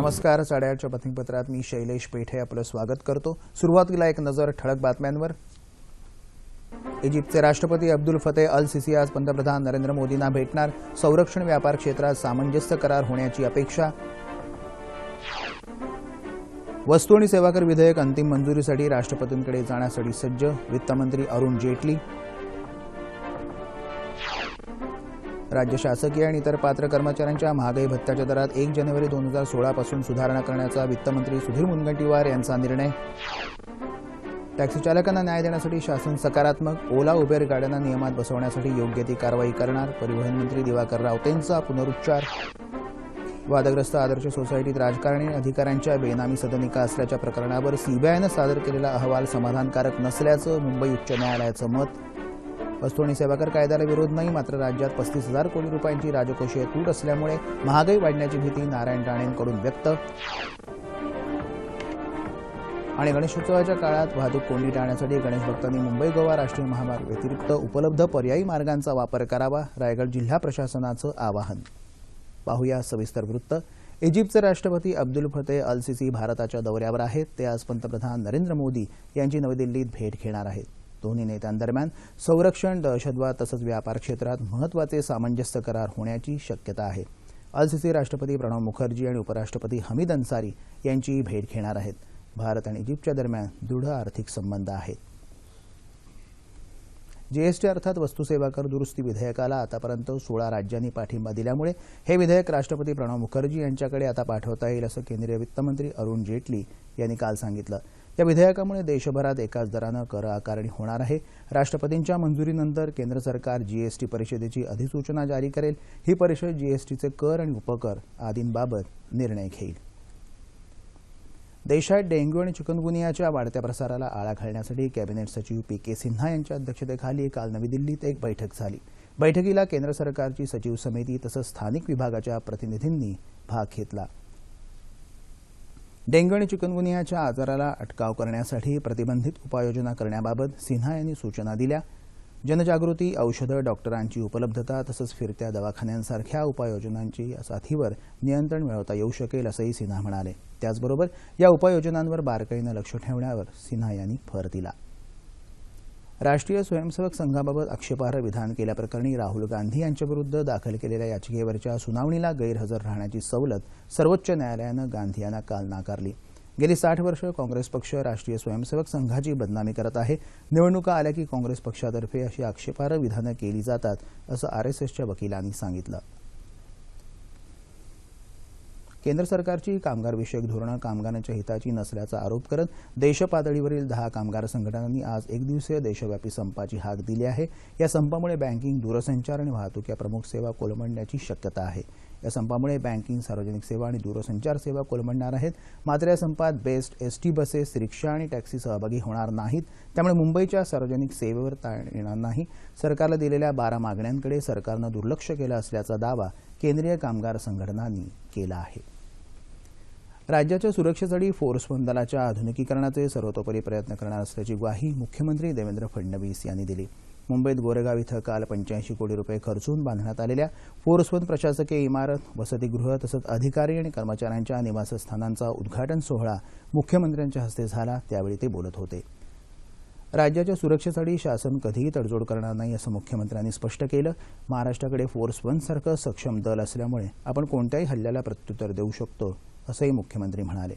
नमस्कार. 8:30च्या बातमीपत्रात मी शैलेश पेठे आपलं स्वागत करतो. सुरुवातीला एक नजर ठळक बातम्यांवर. इजिप्तचे राष्ट्रपती अब्दुल फतेह अल सिसी आज पंतप्रधान नरेंद्र मोदींना भेटणार. संरक्षण व्यापार क्षेत्रात सामंजस्य करार होण्याची अपेक्षा. वस्तू आणि सेवा कर विधेयक अंतिम मंजुरीसाठी राष्ट्रपतींकडे जाण्यासाठी सज्ज. वित्तमंत्री अरुण जेटली. राज्य शासकीय आणि इतर पात्र कर्मचाऱ्यांच्या महागाई भत्त्याच्या दरात 1 जानेवारी 2016 पासून सुधारणा करण्याचा वित्तमंत्री सुधीर मुनगंटीवार यांचा निर्णय. टॅक्सी चालकांना न्याय देण्यासाठी शासन सकारात्मक. ओला उबेर गाड्यांना नियमात बसवण्यासाठी योग्य ती कारवाई करणार. परिवहन मंत्री दिवाकर रावतेंचा पुनरुच्चार. वादग्रस्त आदर्श सोसायटीत राजकारणी अधिकाऱ्यांच्या बेनामी सदनिका असल्याच्या प्रकरणावर सीबीआयनं सादर केलेला अहवाल समाधानकारक नसल्याचं मुंबई उच्च न्यायालयाचं मत. वस्तू आणि सेवा कर कायद्याला विरोध नाही, मात्र राज्यात 35,000 कोटी रुपयांची राजकोषीय तूट असल्यामुळे महागाई वाढण्याची भीती नारायण राणेंकडून व्यक्त. आणि गणेशोत्सवाच्या काळात वाहतूक कोंडी टाळण्यासाठी गणेश भक्तांनी मुंबई गोवा राष्ट्रीय महामार्ग व्यतिरिक्त उपलब्ध पर्यायी मार्गांचा वापर करावा. रायगड जिल्हा प्रशासनाचं आवाहन. पाहूया सविस्तर वृत्त. इजिप्तचे राष्ट्रपती अब्दुल फतेह अल सिसी भारताच्या दौऱ्यावर आहेत. ते आज पंतप्रधान नरेंद्र मोदी यांची नवी दिल्लीत भेट घेणार आहेत. दोन्ही नेत्यांदरम्यान संरक्षण, दहशतवाद तसंच व्यापार क्षेत्रात महत्त्वाचे सामंजस्य करार होण्याची शक्यता आहे. अल सिसी राष्ट्रपती प्रणव मुखर्जी आणि उपराष्ट्रपती हमीद अन्सारी यांची भेट घेणार आहेत. भारत आणि इजिप्तच्या दरम्यान दृढ आर्थिक संबंध आहेत. जीएसटी अर्थात वस्तू सेवा कर दुरुस्ती विधेयकाला आतापर्यंत 16 राज्यांनी पाठिंबा दिल्यामुळे हे विधेयक राष्ट्रपती प्रणव मुखर्जी यांच्याकडे आता पाठवता येईल असं केंद्रीय वित्तमंत्री अरुण जेटली यांनी काल सांगितलं. या विधेयकामुळे देशभरात एकाच दरानं कर आकारणी होणार आहे. राष्ट्रपतींच्या मंजुरीनंतर केंद्र सरकार जीएसटी परिषदेची अधिसूचना जारी करेल. ही परिषद जीएसटीचे कर आणि उपकर आदींबाबत निर्णय घेईल. देशात डेंग्यू आणि चिकनगुनियाच्या वाढत्या प्रसाराला आळा घालण्यासाठी कॅबिनेट सचिव पी.के. सिन्हा यांच्या अध्यक्षतेखाली काल नवी दिल्लीत एक बैठक झाली. बैठकीला केंद्र सरकारची सचिव समिती तसंच स्थानिक विभागाच्या प्रतिनिधींनी भाग घेतला. डेंग्यू आणि चिकनगुनियाच्या आजाराला अटकाव करण्यासाठी प्रतिबंधित उपाययोजना करण्याबाबत सिन्हा यांनी सूचना दिल्या. जनजागृती, औषधं, डॉक्टरांची उपलब्धता तसंच फिरत्या दवाखान्यांसारख्या उपाययोजनांची साथीवर नियंत्रण मिळवता येऊ शकेल असंही सिन्हा म्हणाले. त्याचबरोबर या उपाययोजनांवर बारकाईनं लक्ष ठेवण्यावर सिन्हा यांनी भर दिला. राष्ट्रीय स्वयंसेवक संघाबाबत आक्षेपार्ह विधान केल्याप्रकरणी राहुल गांधी यांच्याविरुद्ध दाखल केलेल्या याचिकेवरच्या सुनावणीला गैरहजर राहण्याची सवलत सर्वोच्च न्यायालयानं गांधी यांना काल नाकारली. गेली 60 वर्ष काँग्रेस पक्ष राष्ट्रीय स्वयंसेवक संघाची बदनामी करत आहे. निवडणुका आल्या की काँग्रेस पक्षातर्फे अशी आक्षेपार्ह विधानं केली जातात असं आरएसएसच्या वकिलांनी सांगितलं. केंद्र सरकारची कामगारविषयक धोरणं कामगारांच्या हिताची नसल्याचा आरोप करत देशपातळीवरील 10 कामगार संघटनांनी आज एकदिवसीय देशव्यापी संपाची हाक दिली आहे. या संपामुळे बँकिंग, दूरसंचार आणि वाहतूक या प्रमुख सेवा कोलमडण्याची शक्यता आहे. या संपामुळे बँकिंग, सार्वजनिक सेवा आणि दूरसंचार सेवा कोलमडणार आहेत. मात्र या संपात बेस्ट, एसटी बसेस, रिक्षा आणि टॅक्सी सहभागी होणार नाहीत. त्यामुळे मुंबईच्या सार्वजनिक सेवेवर ताण येणार नाही. सरकारला दिलेल्या 12 मागण्यांकडे सरकारनं दुर्लक्ष केलं असल्याचा दावा केंद्रीय कामगार संघटनांनी केला आहे. राज्याच्या सुरक्षेसाठी फोर्स वन दलाच्या आधुनिकीकरणाचे सर्वतोपरी प्रयत्न करणार असल्याची ग्वाही मुख्यमंत्री देवेंद्र फडणवीस यांनी दिली. मुंबईत गोरेगाव इथं काल 85 कोटी रुपये खर्चून बांधण्यात आलेल्या फोर्स वन प्रशासकीय इमारत, वसतिगृह तसंच अधिकारी आणि कर्मचाऱ्यांच्या निवासस्थानांचा उद्घाटन सोहळा मुख्यमंत्र्यांच्या हस्ते झाला. त्यावेळी ते बोलत होते. राज्याच्या सुरक्षेसाठी शासन कधीही तडजोड करणार नाही असं मुख्यमंत्र्यांनी स्पष्ट केलं. महाराष्ट्राकडे फोर्स वनसारखं सक्षम दल असल्यामुळे आपण कोणत्याही हल्ल्याला प्रत्युत्तर देऊ शकतो असंही मुख्यमंत्री म्हणाले.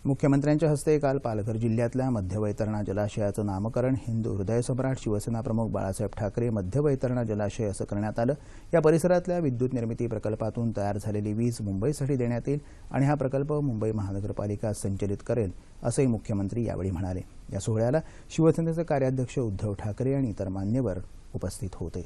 मुख्यमंत्र्यांच्या हस्ते काल पालघर जिल्ह्यातल्या मध्यवैतरणा जलाशयाचं नामकरण हिंदू हृदयसम्राट शिवसेना प्रमुख बाळासाहेब ठाकरे मध्यवैतरणा जलाशय असं करण्यात आलं. या परिसरातल्या विद्युत निर्मिती प्रकल्पातून तयार झालेली वीज मुंबईसाठी देण्यात येईल आणि हा प्रकल्प मुंबई महानगरपालिका संचलित करेल असंही मुख्यमंत्री यावेळी म्हणाले. या सोहळ्याला शिवसेनेचे कार्याध्यक्ष उद्धव ठाकरे आणि इतर मान्यवर उपस्थित होते.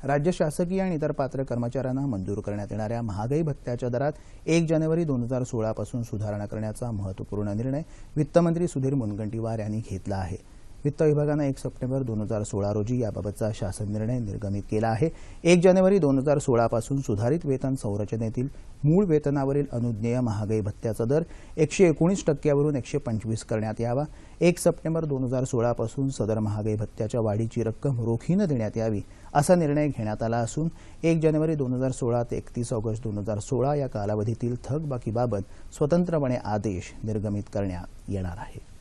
राज्य शासकीय आणि इतर पात्र कर्मचाऱ्यांना मंजूर करण्यात येणाऱ्या महागाई भत्त्याच्या दरात 1 जानेवारी 2016 पासून सुधारणा करण्याचा महत्त्वपूर्ण निर्णय वित्तमंत्री सुधीर मुनगंटीवार यांनी घेतला आहे. वित्त विभागानं 1 सप्टेंबर 2016 रोजी याबाबतचा शासन निर्णय निर्गमित केला आहे. 1 जानेवारी 2016 पासून सुधारित वेतन संरचनेतील मूळ वेतनावरील अनुज्ञेय महागाई भत्त्याचा दर 119% वरून 125 करण्यात यावा. 1 सप्टेंबर 2016 पासून सदर महागाई भत्त्याच्या वाढीची रक्कम रोखीनं देण्यात यावी असा निर्णय घेण्यात आला असून 1 जानेवारी 2016 ते 31 ऑगस्ट 2016 या कालावधीतील थकबाकीबाबत स्वतंत्रपणे आदेश निर्गमित करण्यात येणार आहे.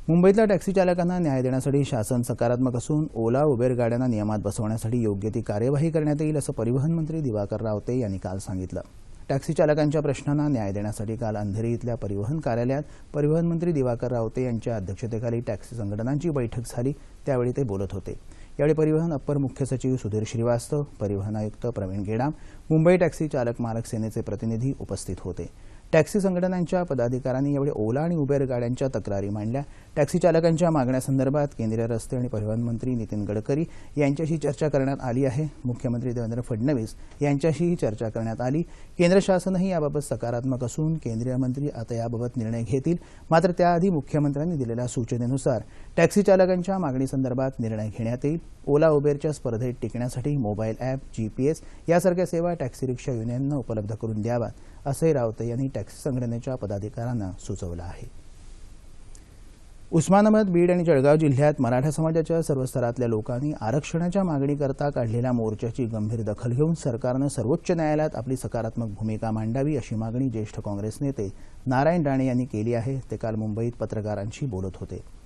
मुंबईतल्या टॅक्सी चालकांना न्याय देण्यासाठी शासन सकारात्मक असून ओला उबेर गाड्यांना नियमात बसवण्यासाठी योग्य ती कार्यवाही करण्यात येईल असं परिवहन मंत्री दिवाकर रावते यांनी काल सांगितलं. टॅक्सी चालकांच्या प्रश्नांना न्याय देण्यासाठी काल अंधेरी इथल्या परिवहन कार्यालयात परिवहन मंत्री दिवाकर रावते यांच्या अध्यक्षतेखाली टॅक्सी संघटनांची बैठक झाली. त्यावेळी ते बोलत होते. यावेळी परिवहन अप्पर मुख्य सचिव सुधीर श्रीवास्तव, परिवहन आयुक्त प्रवीण गेडाम, मुंबई टॅक्सी चालक मालक सेनेचे प्रतिनिधी उपस्थित होते. टॅक्सी संघटनांच्या पदाधिकाऱ्यांनी यावेळी ओला आणि उबेर गाड्यांच्या तक्रारी मांडल्या. टॅक्सी चालकांच्या मागण्यासंदर्भात केंद्रीय रस्ते आणि परिवहन मंत्री नितीन गडकरी यांच्याशी चर्चा करण्यात आली आहे. मुख्यमंत्री देवेंद्र फडणवीस यांच्याशीही चर्चा करण्यात आली. केंद्र शासनही याबाबत सकारात्मक असून केंद्रीय मंत्री आता याबाबत निर्णय घेतील. मात्र त्याआधी मुख्यमंत्र्यांनी दिलेल्या सूचनेनुसार टॅक्सी चालकांच्या मागणीसंदर्भात निर्णय घेण्यात येईल. ओला उबेरच्या स्पर्धेत टिकण्यासाठी मोबाईल ॲप, GPS यासारख्या सेवा टॅक्सी रिक्षा युनियननं उपलब्ध करून द्याव्यात असंही रावते यांनी टॅक्सी संघटनेच्या पदाधिकाऱ्यांना सुचवलं आहे. उस्मानाबाद, बीड आणि जळगाव जिल्ह्यात मराठा समाजाच्या सर्व स्तरातल्या लोकांनी आरक्षणाच्या मागणीकरता काढलेल्या मोर्चाची गंभीर दखल घेऊन सरकारनं सर्वोच्च न्यायालयात आपली सकारात्मक भूमिका मांडावी अशी मागणी ज्येष्ठ काँग्रेस नेते नारायण राणे यांनी केली आहे. ते काल मुंबईत पत्रकारांशी बोलत होते.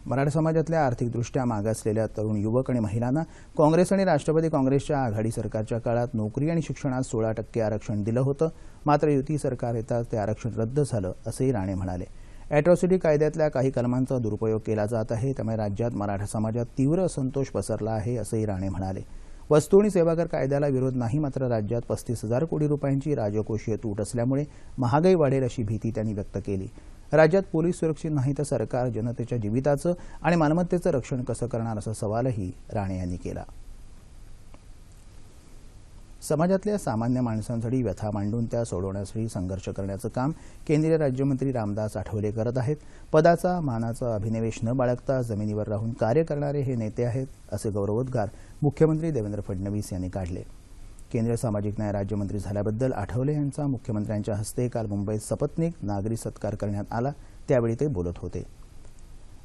मराठा समाजातल्या आर्थिकदृष्ट्या मागासलेल्या तरुण युवक आणि महिलांना काँग्रेस आणि राष्ट्रवादी काँग्रेसच्या आघाडी सरकारच्या काळात नोकरी आणि शिक्षणात 16% आरक्षण दिलं होतं. मात्र युती सरकार येताच ते आरक्षण रद्द झालं असंही राणे म्हणाले. अॅट्रॉसिटी कायद्यातल्या काही कलमांचा दुरुपयोग केला जात आहे, त्यामुळे राज्यात मराठा समाजात तीव्र असंतोष पसरला आहे असंही राणे म्हणाले. वस्तू आणि सेवा कर कायद्याला विरोध नाही, मात्र राज्यात 35,000 कोटी रुपयांची राजकोषीय तूट असल्यामुळे महागाई वाढेल अशी भीती त्यांनी व्यक्त केली. राज्यात पोलीस सुरक्षित नाही तर सरकार जनतेच्या जीविताचं आणि मालमत्तेचं रक्षण कसं करणार असा सवालही राणे यांनी केला. समाजातल्या सामान्य माणसांसाठी व्यथा मांडून त्या सोडवण्यासाठी संघर्ष करण्याचं काम केंद्रीय राज्यमंत्री रामदास आठवले करत आहेत. पदाचा, मानाचा अभिनिवेश न बाळगता जमिनीवर राहून कार्य करणारे हे नेते आहेत असे गौरवोद्गार मुख्यमंत्री देवेंद्र फडणवीस यांनी काढले. केंद्रीय सामाजिक न्याय राज्यमंत्री झाल्याबद्दल आठवले यांचा मुख्यमंत्र्यांच्या हस्ते काल मुंबईत सपत्नीक नागरी सत्कार करण्यात आला. त्यावेळी ते बोलत होते.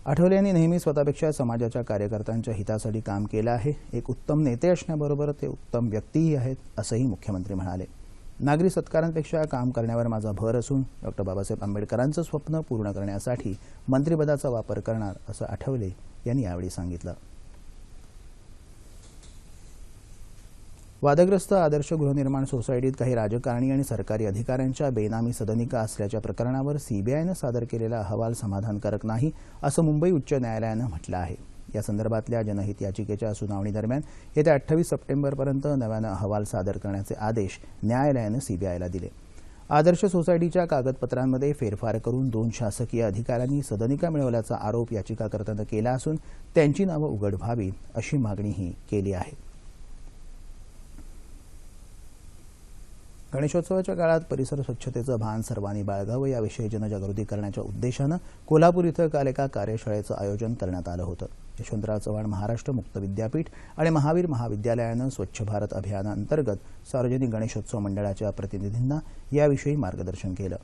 आठवले यांनी नेहमी स्वतःपेक्षा समाजाच्या कार्यकर्त्यांच्या हितासाठी काम केलं आहे. एक उत्तम नेते असण्याबरोबर ते उत्तम व्यक्तीही आहेत असंही मुख्यमंत्री म्हणाले. नागरी सत्कारांपेक्षा काम करण्यावर माझा भर असून डॉ. बाबासाहेब आंबेडकरांचं स्वप्न पूर्ण करण्यासाठी मंत्रिपदाचा वापर करणार असं आठवले यांनी यावेळी सांगितलं. वादग्रस्त आदर्श गृहनिर्माण सोसायटीत काही राजकारणी आणि सरकारी अधिकाऱ्यांच्या बेनामी सदनिका असल्याच्या प्रकरणावर सीबीआयनं सादर केलेला अहवाल समाधानकारक नाही असं मुंबई उच्च न्यायालयानं म्हटलं आहे. या संदर्भातल्या जनहित याचिकेच्या सुनावणीदरम्यान येत्या 28 सप्टेंबरपर्यंत नव्यानं अहवाल सादर करण्याचे आदेश न्यायालयानं सीबीआयला दिले. आदर्श सोसायटीच्या कागदपत्रांमध्ये फेरफार करून 2 शासकीय अधिकाऱ्यांनी सदनिका मिळवल्याचा आरोप याचिकाकर्त्यानं केला असून त्यांची नावं उघड व्हावीत अशी मागणीही केली आहे. गणेशोत्सवाच्या काळात परिसर स्वच्छतेचं भान सर्वांनी बाळगावं याविषयी जनजागृती करण्याच्या उद्देशानं कोल्हापूर इथं काल एका कार्यशाळेचं आयोजन करण्यात आलं होतं. यशवंतराव चव्हाण महाराष्ट्र मुक्त विद्यापीठ आणि महावीर महाविद्यालयानं स्वच्छ भारत अभियानाअंतर्गत सार्वजनिक गणेशोत्सव मंडळाच्या प्रतिनिधींना याविषयी मार्गदर्शन केलं.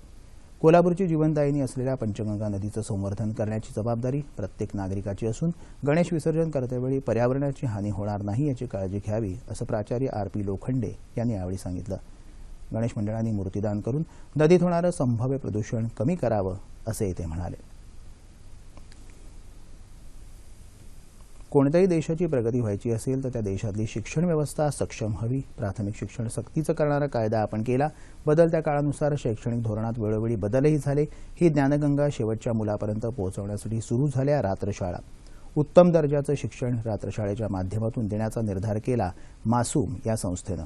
कोल्हापूरची जीवनदायिनी असलेल्या पंचगंगा नदीचं संवर्धन करण्याची जबाबदारी प्रत्येक नागरिकाची असून गणेश विसर्जन करतेवेळी पर्यावरणाची हानी होणार नाही याची काळजी घ्यावी असं प्राचार्य RP लोखंडे यांनी यावेळी सांगितलं. गणेश मंडळांनी मूर्तीदान करून नदीत होणारं संभाव्य प्रदूषण कमी करावं असे ते म्हणाले. कोणत्याही देशाची प्रगती व्हायची असेल तर त्या देशातली शिक्षण व्यवस्था सक्षम हवी. प्राथमिक शिक्षण सक्तीचं करणारा कायदा आपण केला. बदलत्या काळानुसार शैक्षणिक धोरणात वेळोवेळी बदलही झाले. ही ज्ञानगंगा शेवटच्या मुलापर्यंत पोहोचवण्यासाठी सुरू झाल्या रात्रशाळा. उत्तम दर्जाचं शिक्षण रात्रशाळेच्या माध्यमातून देण्याचा निर्धार केला मासूम या संस्थेनं.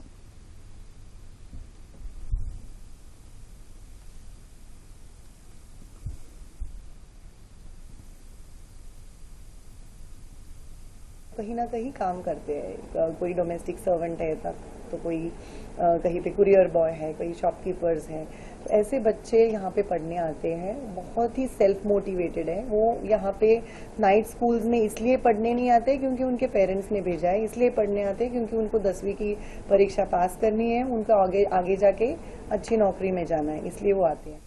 कहीं ना कहीं काम करते हैं, कोई डोमेस्टिक सर्वेंट है तक तो कोई कहीं पे कुरियर बॉय है, कोई शॉपकीपर्स हैं। तो ऐसे बच्चे यहाँ पे पढ़ने आते हैं, बहुत ही सेल्फ मोटिवेटेड है। वो यहाँ पे नाइट स्कूल्स में इसलिए पढ़ने नहीं आते क्योंकि उनके पेरेंट्स ने भेजा है, इसलिए पढ़ने आते हैं क्योंकि उनको 10वीं की परीक्षा पास करनी है, उनको आगे जाके अच्छी नौकरी में जाना है, इसलिए वो आते हैं।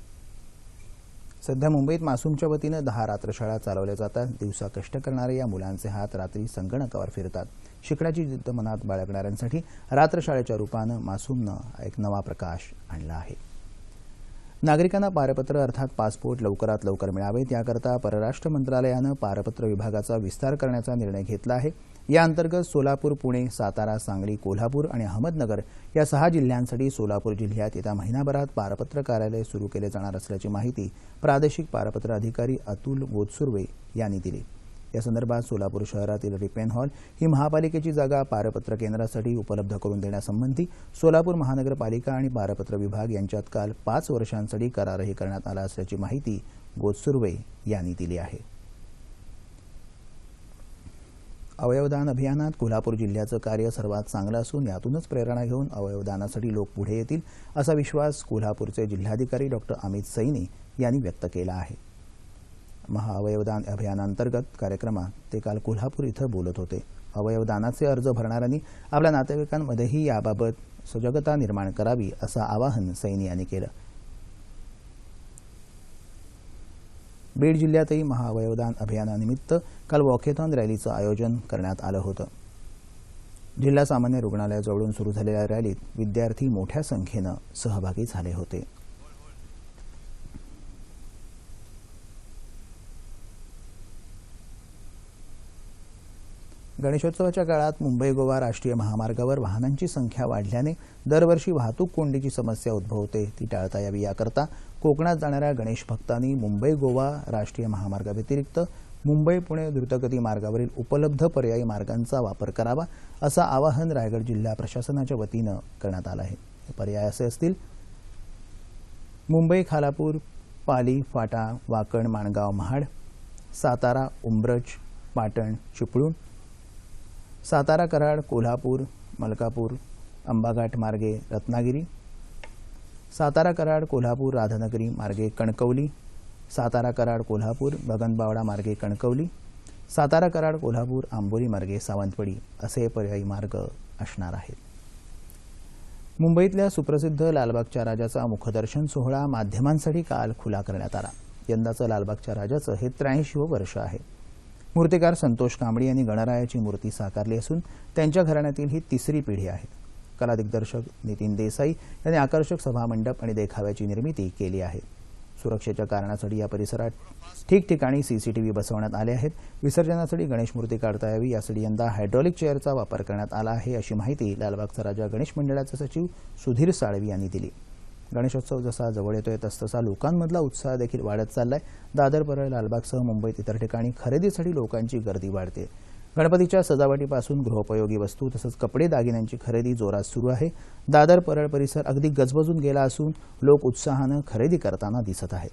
सध्या मुंबईत मासूमच्या वतीनं 10 रात्रशाळा चालवल्या जातात. दिवसा कष्ट करणारे या मुलांचे हात रात्री संगणकावर फिरतात. शिकण्याची जिद्द मनात बाळगणाऱ्यांसाठी रात्रशाळेच्या रूपानं मासूमनं एक नवा प्रकाश आणला आहे. नागरिकांना पारपत्र अर्थात पासपोर्ट लवकरात लवकर मिळावेत याकरता परराष्ट्र मंत्रालयानं पारपत्र विभागाचा विस्तार करण्याचा निर्णय घेतला आहे. या अंतर्गत सोलापूर, पुणे, सातारा, सांगली, कोल्हापूर आणि अहमदनगर या 6 जिल्ह्यांसाठी सोलापूर जिल्ह्यात येत्या महिनाभरात पारपत्र कार्यालय सुरू केले जाणार असल्याची माहिती प्रादेशिक पारपत्र अधिकारी अतुल गोतसुर्वे यांनी दिली. या संदर्भात सोलापूर शहरातील रिपेन हॉल ही महापालिकेची जागा पारपत्र केंद्रासाठी उपलब्ध करून देण्यासंबंधी सोलापूर महानगरपालिका आणि पारपत्र विभाग यांच्यात काल 5 वर्षांसाठी करारही करण्यात आला असल्याची माहिती गोतसुर्वे यांनी दिली आहे. अवयवदान अभियानात कोल्हापूर जिल्ह्याचं कार्य सर्वात चांगलं असून यातूनच प्रेरणा घेऊन अवयवदानासाठी लोक पुढे येतील असा विश्वास कोल्हापूरचे जिल्हाधिकारी डॉक्टर अमित सैनी यांनी व्यक्त केला आहे. महाअवयवदान अभियानांतर्गत कार्यक्रमात ते काल कोल्हापूर इथं बोलत होते. अवयवदानाचे अर्ज भरणाऱ्यांनी आपल्या नातेवाईकांमध्येही याबाबत सजगता निर्माण करावी असं आवाहन सैनी यांनी केलं. बीड जिल्ह्यातही महाअवयवदान अभियानानिमित्त काल वॉकेथॉन रॅलीचं आयोजन करण्यात आलं होतं. जिल्हा सामान्य रुग्णालयाजवळून सुरू झालेल्या रॅलीत विद्यार्थी मोठ्या संख्येनं सहभागी झाले होते. गणेशोत्सवाच्या काळात मुंबई गोवा राष्ट्रीय महामार्गावर वाहनांची संख्या वाढल्याने दरवर्षी वाहतूक कोंडीची समस्या उद्भवते. ती टाळता यावी याकरता कोकणात जाणाऱ्या गणेश भक्तांनी मुंबई गोवा राष्ट्रीय महामार्गाव्यतिरिक्त मुंबई पुणे द्रुतगती मार्गावरील उपलब्ध पर्यायी मार्गांचा वापर करावा असं आवाहन रायगड जिल्हा प्रशासनाच्या वतीनं करण्यात आलं आहे. पर्याय असे असतील: मुंबई खालापूर, पाली, फाटा, वाकण, माणगाव, महाड, सातारा, उंब्रज, पाटण, चिपळूण, सातारा कराड, कोल्हापूर, मलकापूर, अंबाघाट मार्गे रत्नागिरी, सातारा कराड, कोल्हापूर, राधानगरी मार्गे कणकवली, सातारा कराड, कोल्हापूर, गगनबावडा मार्गे कणकवली, सातारा कराड, कोल्हापूर, आंबोली मार्गे सावंतवाडी असे पर्यायी मार्ग असणार आहेत. मुंबईतल्या सुप्रसिद्ध लालबागच्या राजाचा मुखदर्शन सोहळा माध्यमांसाठी काल खुला करण्यात आला. यंदाचं लालबागच्या राजाचं हे 83वं वर्ष आहे. मूर्तिकार संतोष कांबळी यांनी गणरायाची मूर्ती साकारली असून त्यांच्या घराण्यातील ही 3री पिढी आहे. कला दिग्दर्शक नितीन देसाई यांनी आकर्षक सभामंडप आणि देखाव्याची निर्मिती केली आहे. सुरक्षेच्या कारणासाठी या परिसरात ठिकठिकाणी सीसीटीव्ही बसवण्यात आले आहेत. विसर्जनासाठी गणेश मूर्ती काढता यावी यासाठी यंदा हायड्रॉलिक चेअरचा वापर करण्यात आला आहे अशी माहिती लालबागचा राजा गणेश मंडळाचे सचिव सुधीर साळवी यांनी दिली. गणेशोत्सव जसा जवळ येतोय तसतसा लोकांमधला उत्साह देखील वाढत चाललाय. दादर, परळ, लालबागसह मुंबईत इतर ठिकाणी खरेदीसाठी लोकांची गर्दी वाढते. गणपतीच्या सजावटीपासून गृहोपयोगी वस्तू तसंच कपडे दागिन्यांची खरेदी जोरात सुरू आहे. दादर परळ परिसर अगदी गजबजून गेला असून लोक उत्साहानं खरेदी करताना दिसत आहेत.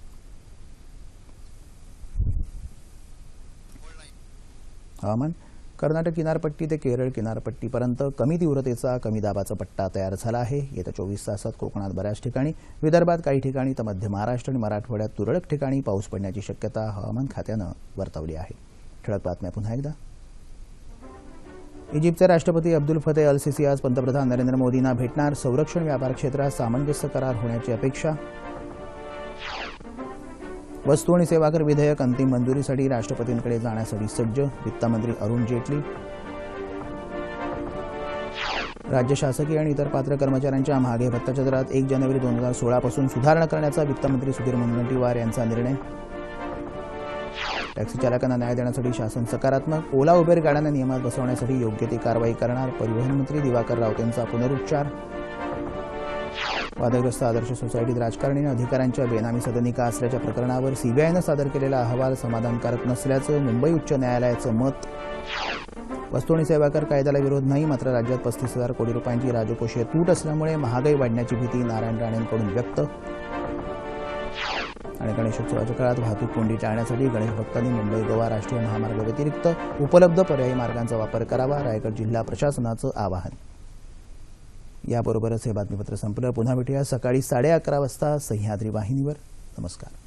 हवामान. कर्नाटक किनारपट्टी ते केरळ किनारपट्टीपर्यंत कमी तीव्रतेचा कमी दाबाचा पट्टा तयार झाला आहे. येत्या 24 तासात कोकणात बऱ्याच ठिकाणी, विदर्भात काही ठिकाणी तर मध्य महाराष्ट्र आणि मराठवाड्यात तुरळक ठिकाणी पाऊस पडण्याची शक्यता हवामान खात्यानं वर्तवली आहे. ठळक बातम्या पुन्हा एकदा. इजिप्तचे राष्ट्रपती अब्दुल फतेह अल सिसी आज पंतप्रधान नरेंद्र मोदींना भेटणार. संरक्षण व्यापार क्षेत्रात सामंजस्य करार होण्याची अपेक्षा. वस्तू आणि सेवा कर विधेयक अंतिम मंजुरीसाठी राष्ट्रपतींकडे जाण्यासाठी सज्ज. वित्तमंत्री अरुण जेटली. राज्य शासकीय आणि इतर पात्र कर्मचाऱ्यांच्या महागाई भत्त्याच्या दरात 1 जानेवारी 2016 पासून सुधारणा करण्याचा वित्तमंत्री सुधीर मुनगंटीवार यांचा निर्णय. टॅक्सी चालकांना न्याय देण्यासाठी शासन सकारात्मक. ओला उबेर गाड्यांना नियमात बसवण्यासाठी योग्य ती कारवाई करणार. परिवहन मंत्री दिवाकर रावतेंचा पुनरुच्चार. वादग्रस्त आदर्श सोसायटीत राजकारणी अधिकाऱ्यांच्या बेनामी सदनिका असल्याच्या प्रकरणावर सीबीआयनं सादर केलेला अहवाल समाधानकारक नसल्याचं मुंबई उच्च न्यायालयाचं मत. वस्तू आणि सेवा कर कायद्याला विरोध नाही, मात्र राज्यात 35,000 कोटी रुपयांची राजकोषीय तूट असल्यामुळे महागाई वाढण्याची भीती नारायण राणेंकडून व्यक्त. आणि गणेशोत्सवाच्या काळात वाहतूक कोंडी टाळण्यासाठी गणेश भक्तांनी मुंबई गोवा राष्ट्रीय महामार्गाव्यतिरिक्त उपलब्ध पर्यायी मार्गांचा वापर करावा. रायगड जिल्हा प्रशासनाचं आवाहन. याबरोबरच हे बातमीपत्र संपलं. पुन्हा भेटूया सकाळी 11:30 वाजता सह्याद्री वाहिनीवर. नमस्कार.